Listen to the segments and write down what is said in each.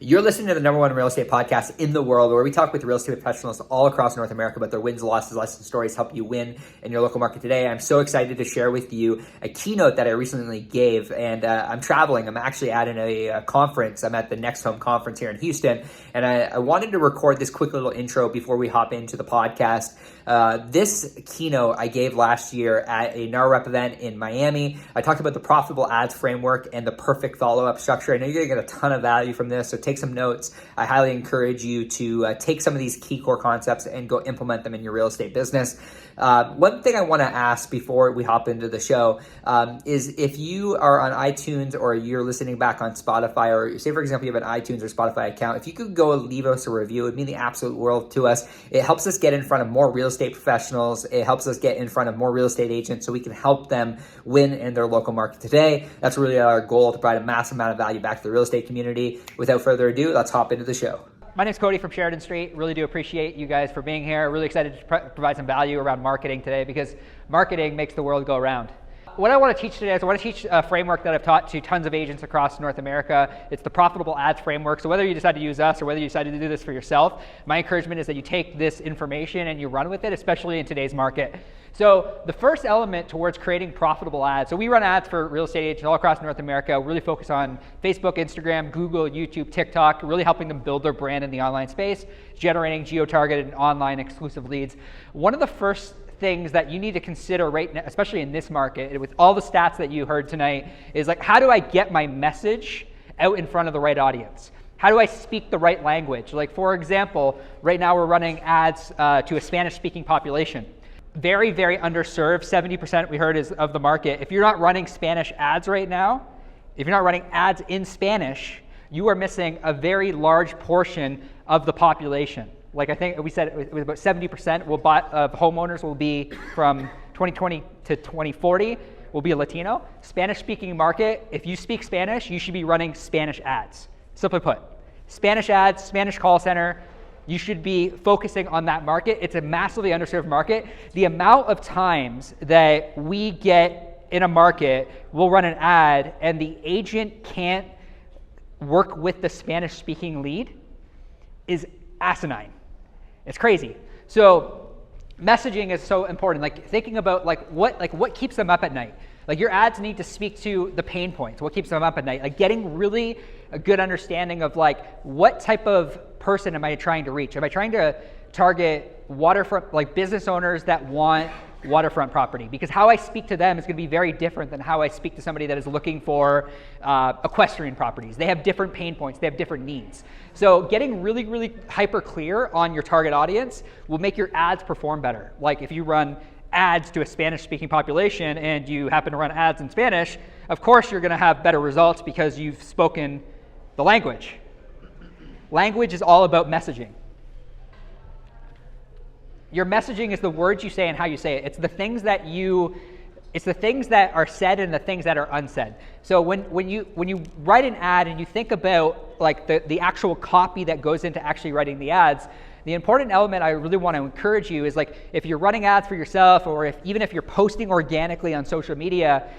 You're listening to the #1 real estate podcast in the world, where we talk with real estate professionals all across North America about their wins, losses, lessons, stories, help you win in your local market today. I'm so excited to share with you a keynote that I recently gave, and I'm traveling. I'm actually at a conference. I'm at the Next Home conference here in Houston, and I wanted to record this quick little intro before we hop into the podcast. This keynote I gave last year at a NAR Rep event in Miami. I talked about the profitable ads framework and the perfect follow-up structure. I know you're gonna get a ton of value from this, so take some notes. I highly encourage you to take some of these key core concepts and go implement them in your real estate business. One thing I want to ask before we hop into the show is if you are on iTunes or you're listening back on Spotify, or say, for example, you have an iTunes or Spotify account, if you could go leave us a review, it would mean the absolute world to us. It helps us get in front of more real estate professionals. It helps us get in front of more real estate agents so we can help them win in their local market today. That's really our goal, to provide a massive amount of value back to the real estate community. Without further ado, let's hop into the show. My name's Cody from Sheridan Street. Really do appreciate you guys for being here. Really excited to provide some value around marketing today, because marketing makes the world go around. What I want to teach today is I want to teach a framework that I've taught to tons of agents across North America. It's the profitable ads framework. So whether you decide to use us or whether you decide to do this for yourself, my encouragement is that you take this information and you run with it, especially in today's market. So the first element towards creating profitable ads. So we run ads for real estate agents all across North America. We really focus on Facebook, Instagram, Google, YouTube, TikTok, really helping them build their brand in the online space, generating geo-targeted and online exclusive leads. One of the first things that you need to consider right now, especially in this market, with all the stats that you heard tonight, is like, how do I get my message out in front of the right audience? How do I speak the right language? Like, for example, right now we're running ads to a Spanish-speaking population. Very, very underserved. 70% we heard is of the market. If you're not running Spanish ads right now, if you're not running ads in Spanish, you are missing a very large portion of the population. Like, I think we said it was about 70% of homeowners will be from 2020 to 2040 will be a Latino. Spanish-speaking market, if you speak Spanish, you should be running Spanish ads. Simply put, Spanish ads, Spanish call center, you should be focusing on that market. It's a massively underserved market. The amount of times that we get in a market, we'll run an ad and the agent can't work with the Spanish-speaking lead is asinine. It's crazy. So messaging is so important. Like, thinking about what keeps them up at night. Like, your ads need to speak to the pain points. What keeps them up at night? Like, getting really a good understanding of like, what type of person am I trying to reach? Am I trying to target waterfront, like business owners that want waterfront property? Because how I speak to them is going to be very different than how I speak to somebody that is looking for equestrian properties. They have different pain points. They have different needs. So getting really, really hyper clear on your target audience will make your ads perform better. Like, if you run ads to a Spanish-speaking population and you happen to run ads in Spanish, of course you're going to have better results because you've spoken the language. Language is all about messaging. Your messaging is the words you say and how you say it. It's the things that are said and the things that are unsaid. So when you write an ad and you think about like the actual copy that goes into actually writing the ads, the important element I really want to encourage you is, like, if you're running ads for yourself, or even if you're posting organically on social media,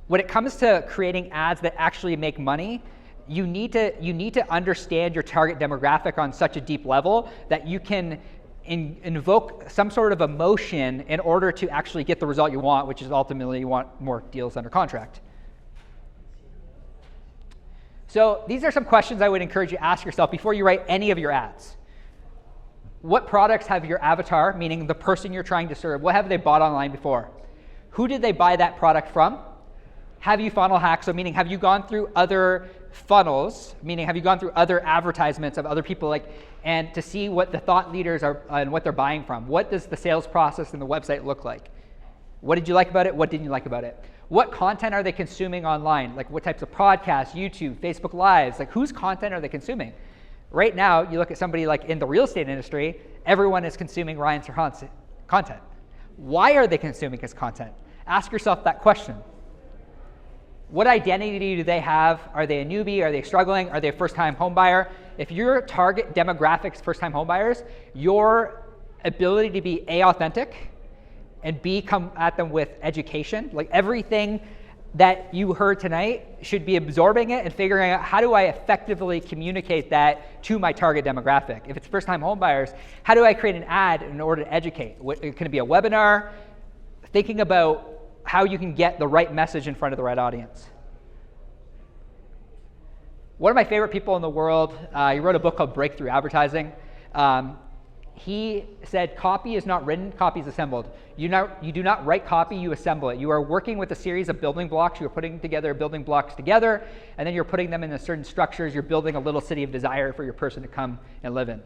when it comes to creating ads that actually make money, you need to understand your target demographic on such a deep level that you can invoke some sort of emotion in order to actually get the result you want, which is ultimately you want more deals under contract. So these are some questions I would encourage you to ask yourself before you write any of your ads. What products have your avatar, meaning the person you're trying to serve, what have they bought online before? Who did they buy that product from? Have you funnel hacked? So meaning, have you gone through other funnels, meaning have you gone through other advertisements of other people, and to see what the thought leaders are and what they're buying from? What does the sales process and the website look like? What did you like about it? What didn't you like about it? What content are they consuming online? Like, what types of podcasts, YouTube, Facebook Lives? Like, whose content are they consuming? Right now, you look at somebody like in the real estate industry, everyone is consuming Ryan Serhant's content. Why are they consuming his content? Ask yourself that question. What identity do they have? Are they a newbie? Are they struggling? Are they a first-time home buyer? If your target demographics first-time home buyers, your ability to be A, authentic, and B, come at them with education, like everything that you heard tonight should be absorbing it and figuring out, how do I effectively communicate that to my target demographic? If it's first-time home buyers, how do I create an ad in order to educate? Can it be a webinar? Thinking about how you can get the right message in front of the right audience. One of my favorite people in the world, he wrote a book called Breakthrough Advertising. He said, copy is not written, copy is assembled. You do not write copy, you assemble it. You are working with a series of building blocks. You're putting together building blocks together, and then you're putting them into certain structures. You're building a little city of desire for your person to come and live in.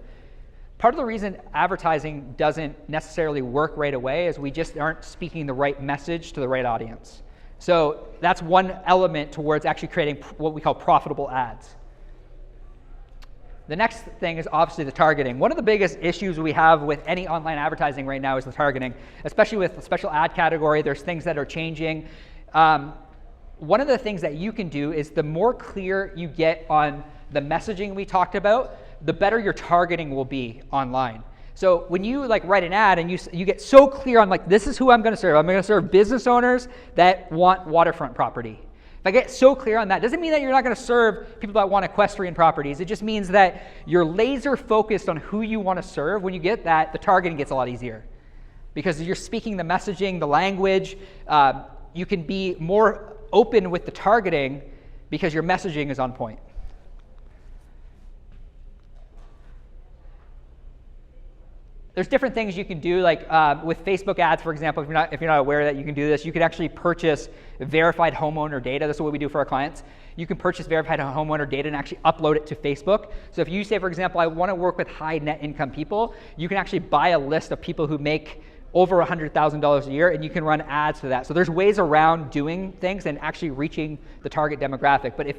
Part of the reason advertising doesn't necessarily work right away is we just aren't speaking the right message to the right audience. So that's one element towards actually creating what we call profitable ads. The next thing is obviously the targeting. One of the biggest issues we have with any online advertising right now is the targeting, especially with the special ad category. There's things that are changing. One of the things that you can do is the more clear you get on the messaging we talked about, the better your targeting will be online. So when you write an ad and you get so clear on this is who I'm going to serve. I'm going to serve business owners that want waterfront property. If I get so clear on that, doesn't mean that you're not going to serve people that want equestrian properties. It just means that you're laser focused on who you want to serve. When you get that, the targeting gets a lot easier because you're speaking the messaging, the language. You can be more open with the targeting because your messaging is on point. There's different things you can do, with Facebook ads, for example. If you're not aware that you can do this, you can actually purchase verified homeowner data. This is what we do for our clients. You can purchase verified homeowner data and actually upload it to Facebook. So if you say, for example, I want to work with high net income people, you can actually buy a list of people who make over $100,000 a year, and you can run ads to that. So there's ways around doing things and actually reaching the target demographic. But if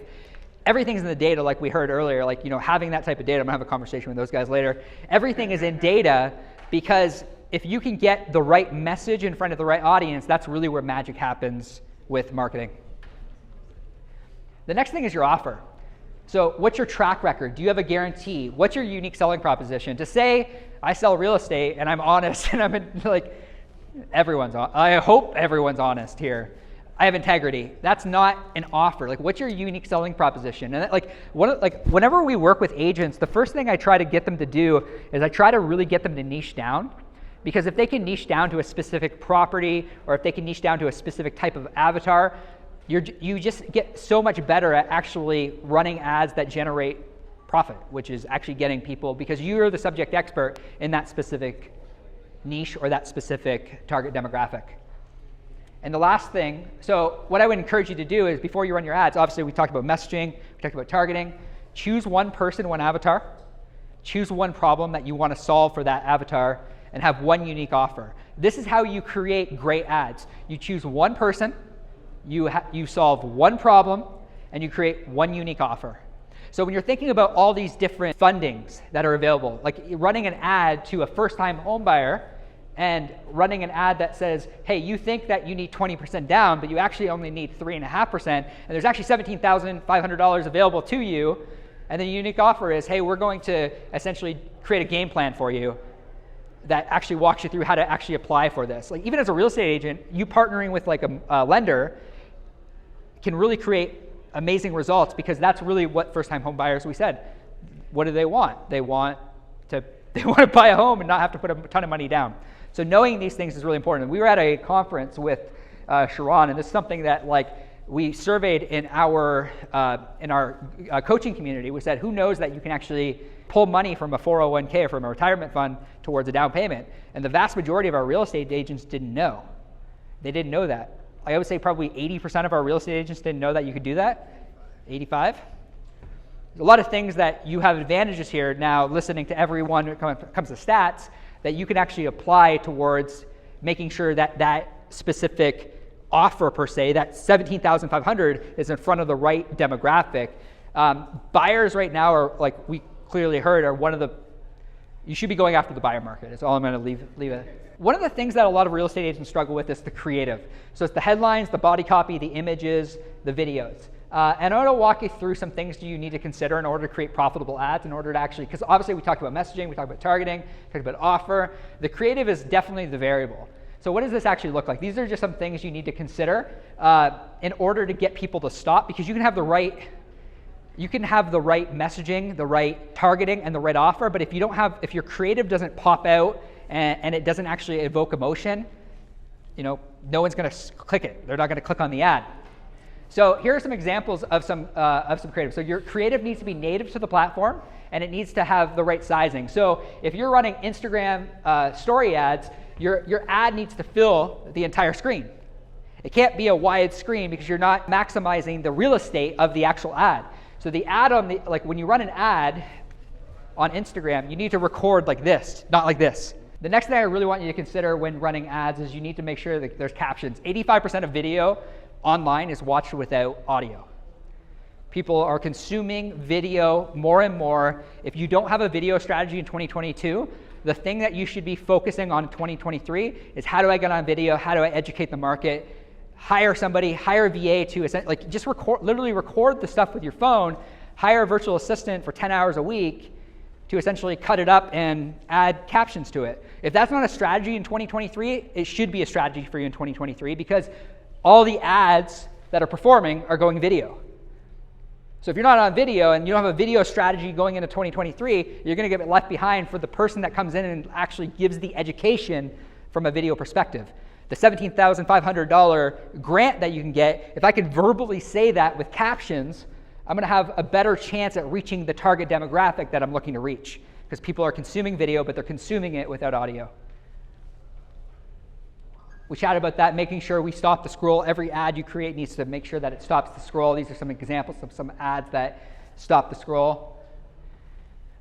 everything's in the data, like we heard earlier, having that type of data, I'm gonna have a conversation with those guys later. Everything is in data because if you can get the right message in front of the right audience, that's really where magic happens with marketing. The next thing is your offer. So what's your track record? Do you have a guarantee? What's your unique selling proposition? To say, I sell real estate and I'm honest, and I hope everyone's honest here. I have integrity. That's not an offer. What's your unique selling proposition? And whenever we work with agents, the first thing I try to get them to do is I try to really get them to niche down. Because if they can niche down to a specific property, or if they can niche down to a specific type of avatar, you just get so much better at actually running ads that generate profit, which is actually getting people, because you're the subject expert in that specific niche or that specific target demographic. And the last thing, so what I would encourage you to do is before you run your ads, obviously we talked about messaging, we talked about targeting, choose one person, one avatar, choose one problem that you want to solve for that avatar, and have one unique offer. This is how you create great ads. You choose one person, you solve one problem, and you create one unique offer. So when you're thinking about all these different fundings that are available, like running an ad to a first-time home buyer and running an ad that says, hey, you think that you need 20% down, but you actually only need 3.5%, and there's actually $17,500 available to you, and the unique offer is, hey, we're going to essentially create a game plan for you that actually walks you through how to actually apply for this. Even as a real estate agent, you partnering with a lender can really create amazing results, because that's really what first-time home buyers, we said, what do they want? They want to buy a home and not have to put a ton of money down. So knowing these things is really important. We were at a conference with Sharon, and this is something that we surveyed in our coaching community. We said, who knows that you can actually pull money from a 401k or from a retirement fund towards a down payment? And the vast majority of our real estate agents didn't know. They didn't know that. I would say probably 80% of our real estate agents didn't know that you could do that. 85? There's a lot of things that you have advantages here now, listening to everyone when it comes to stats, that you can actually apply towards making sure that that specific offer per se, that $17,500 is in front of the right demographic. Buyers right now are, like we clearly heard, are one of the, you should be going after the buyer market. That's all I'm going to leave it. One of the things that a lot of real estate agents struggle with is the creative. So it's the headlines, the body copy, the images, the videos. And I want to walk you through some things you need to consider in order to create profitable ads, in order to actually, because obviously we talked about messaging, we talked about targeting, we talked about offer. The creative is definitely the variable. So what does this actually look like? These are just some things you need to consider in order to get people to stop, because you can have the right messaging, the right targeting, and the right offer, but if your creative doesn't pop out and it doesn't actually evoke emotion, no one's going to click it. They're not going to click on the ad. So here are some examples of some creative. So your creative needs to be native to the platform, and it needs to have the right sizing. So if you're running Instagram story ads, your ad needs to fill the entire screen. It can't be a wide screen because you're not maximizing the real estate of the actual ad. So the ad when you run an ad on Instagram, you need to record like this, not like this. The next thing I really want you to consider when running ads is you need to make sure that there's captions. 85% of video online is watched without audio. People are consuming video more and more. If you don't have a video strategy in 2022, the thing that you should be focusing on in 2023 is how do I get on video? How do I educate the market? Hire somebody, hire a VA to just literally record the stuff with your phone, hire a virtual assistant for 10 hours a week to essentially cut it up and add captions to it. If that's not a strategy in 2023, it should be a strategy for you in 2023 because all the ads that are performing are going video. So if you're not on video and you don't have a video strategy going into 2023, you're going to get left behind for the person that comes in and actually gives the education from a video perspective. The $17,500 grant that you can get, if I can verbally say that with captions, I'm going to have a better chance at reaching the target demographic that I'm looking to reach because people are consuming video, but they're consuming it without audio. We chatted about that, making sure we stop the scroll. Every ad you create needs to make sure that it stops the scroll. These are some examples of some ads that stop the scroll.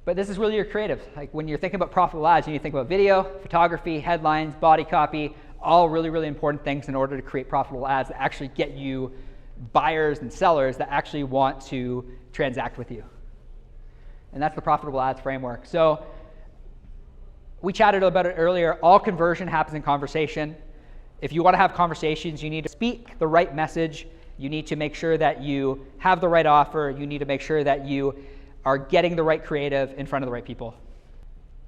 But this is really your creative. Like when you're thinking about profitable ads, you need to think about video, photography, headlines, body copy, all really, really important things in order to create profitable ads that actually get you buyers and sellers that actually want to transact with you. And that's the profitable ads framework. So we chatted about it earlier. All conversion happens in conversation. If you want to have conversations, you need to speak the right message. You need to make sure that you have the right offer. You need to make sure that you are getting the right creative in front of the right people.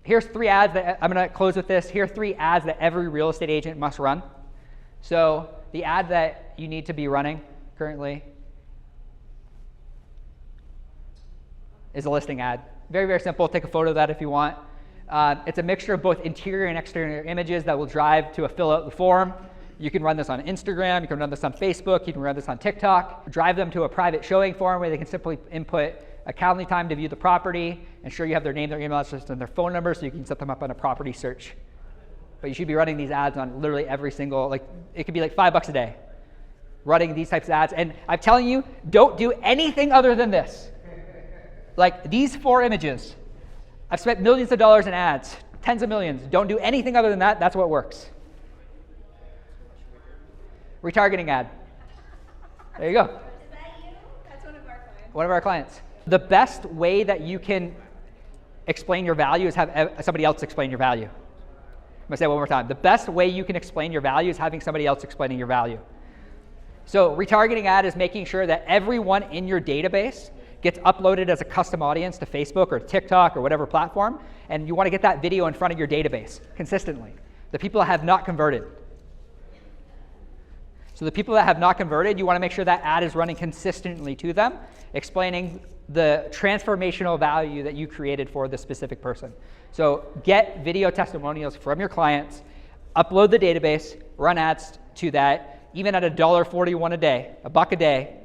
Here's 3 ads that I'm going to close with this. Here are 3 ads that every real estate agent must run. So the ad that you need to be running currently is a listing ad. Very, very simple. Take a photo of that if you want. It's a mixture of both interior and exterior images that will drive to a fill out the form. You can run this on Instagram, you can run this on Facebook, you can run this on TikTok. Drive them to a private showing form where they can simply input a calendar time to view the property, ensure you have their name, their email address, and their phone number so you can set them up on a property search. But you should be running these ads on literally every single, it could be like $5 a day, running these types of ads. And I'm telling you, don't do anything other than this. Like these 4 images. I've spent millions of dollars in ads, tens of millions. Don't do anything other than that. That's what works. Retargeting ad. There you go. Is that you? That's one of our clients. One of our clients. The best way that you can explain your value is have somebody else explain your value. I'm going to say it one more time. The best way you can explain your value is having somebody else explaining your value. So retargeting ad is making sure that everyone in your database gets uploaded as a custom audience to Facebook or TikTok or whatever platform, and you want to get that video in front of your database consistently. The people that have not converted. So the people that have not converted, you want to make sure that ad is running consistently to them, explaining the transformational value that you created for the specific person. So get video testimonials from your clients, upload the database, run ads to that, even at $1.41 a day, $1 a day,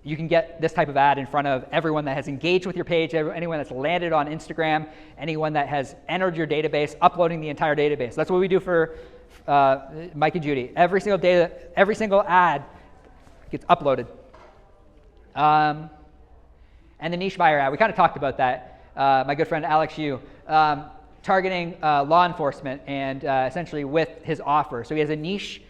you can get this type of ad in front of everyone that has engaged with your page, anyone that's landed on Instagram, anyone that has entered your database, uploading the entire database. That's what we do for Mike and Judy. Every single ad gets uploaded. And the niche buyer ad, we kind of talked about that. My good friend Alex Yu, targeting law enforcement and essentially with his offer. So he has a niche.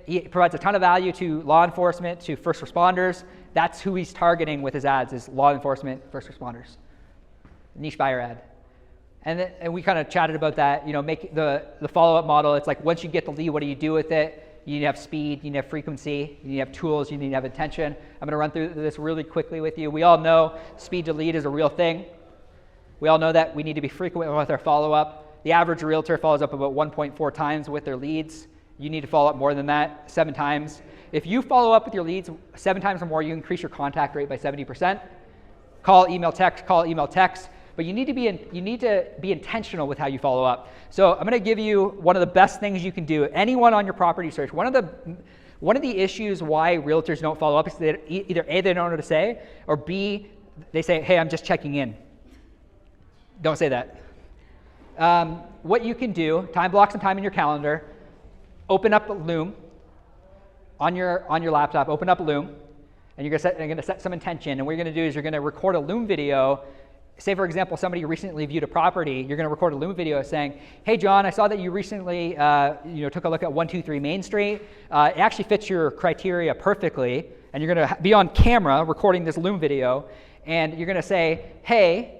He provides a ton of value to law enforcement, to first responders. That's who he's targeting with his ads, is law enforcement, first responders. Niche buyer ad. And we kind of chatted about that, make the follow-up model. It's like once you get the lead, what do you do with it? You need to have speed, you need to have frequency, you need to have tools, you need to have attention. I'm going to run through this really quickly with you. We all know speed to lead is a real thing. We all know that we need to be frequent with our follow-up. The average realtor follows up about 1.4 times with their leads. You need to follow up more than that, 7 times. If you follow up with your leads 7 times or more, you increase your contact rate by 70%. Call, email, text. But you need to be intentional with how you follow up. So I'm going to give you one of the best things you can do. Anyone on your property search, one of the issues why realtors don't follow up is that either A, they don't know what to say, or B, they say, hey, I'm just checking in. Don't say that. What you can do, block some time in your calendar, open up Loom on your laptop, open up Loom, and you're going to set some intention. And what you're going to do is you're going to record a Loom video. Say, for example, somebody recently viewed a property. You're going to record a Loom video saying, hey, John, I saw that you recently took a look at 123 Main Street. It actually fits your criteria perfectly. And you're going to be on camera recording this Loom video. And you're going to say, hey,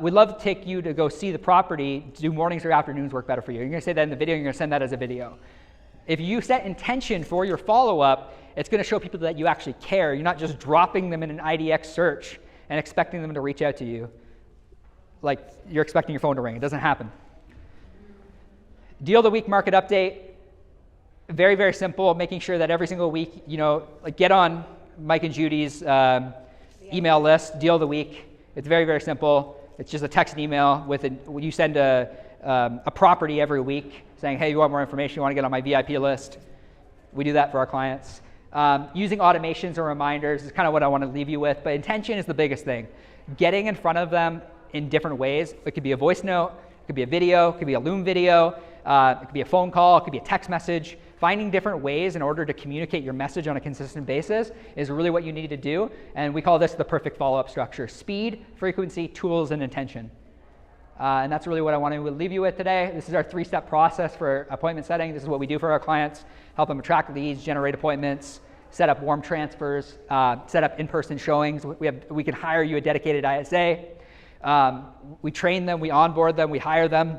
we'd love to take you to go see the property. Do mornings or afternoons work better for you? You're going to say that in the video. You're going to send that as a video. If you set intention for your follow-up, it's going to show people that you actually care. You're not just dropping them in an IDX search and expecting them to reach out to you like you're expecting your phone to ring. It doesn't happen. Deal of the week market update. Very, very simple. Making sure that every single week, get on Mike and Judy's email list, deal of the week. It's very, very simple. It's just a text and email you send a property every week saying, hey, you want more information? You want to get on my VIP list? We do that for our clients. Using automations or reminders is kind of what I want to leave you with, but intention is the biggest thing. Getting in front of them in different ways. It could be a voice note, it could be a video, it could be a Loom video, it could be a phone call, it could be a text message. Finding different ways in order to communicate your message on a consistent basis is really what you need to do, and we call this the perfect follow-up structure. Speed, frequency, tools, and intention. And that's really what I want to leave you with today. This is our 3-step process for appointment setting. This is what we do for our clients, help them attract leads, generate appointments, set up warm transfers, set up in-person showings. We can hire you a dedicated ISA. We train them, we onboard them, we hire them.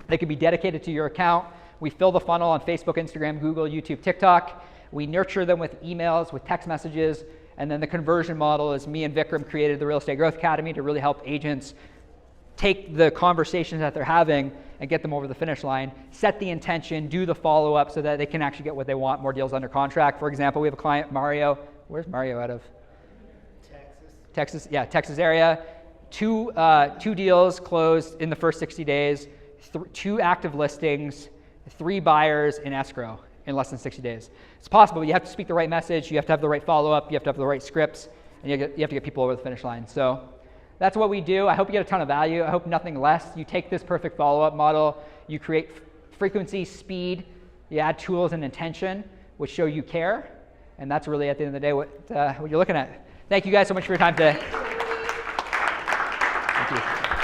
They can be dedicated to your account. We fill the funnel on Facebook, Instagram, Google, YouTube, TikTok. We nurture them with emails, with text messages. And then the conversion model is me and Vikram created the Real Estate Growth Academy to really help agents take the conversations that they're having and get them over the finish line, set the intention, do the follow-up so that they can actually get what they want, more deals under contract. For example, we have a client, Mario. Where's Mario out of? Texas, yeah, Texas area. Two deals closed in the first 60 days, 2 active listings, 3 buyers in escrow in less than 60 days. It's possible, but you have to speak the right message, you have to have the right follow-up, you have to have the right scripts, and you have to get people over the finish line. So that's what we do. I hope you get a ton of value. I hope nothing less. You take this perfect follow-up model, you create frequency, speed, you add tools and intention, which show you care, and that's really, at the end of the day, what you're looking at. Thank you guys so much for your time today. Thank you.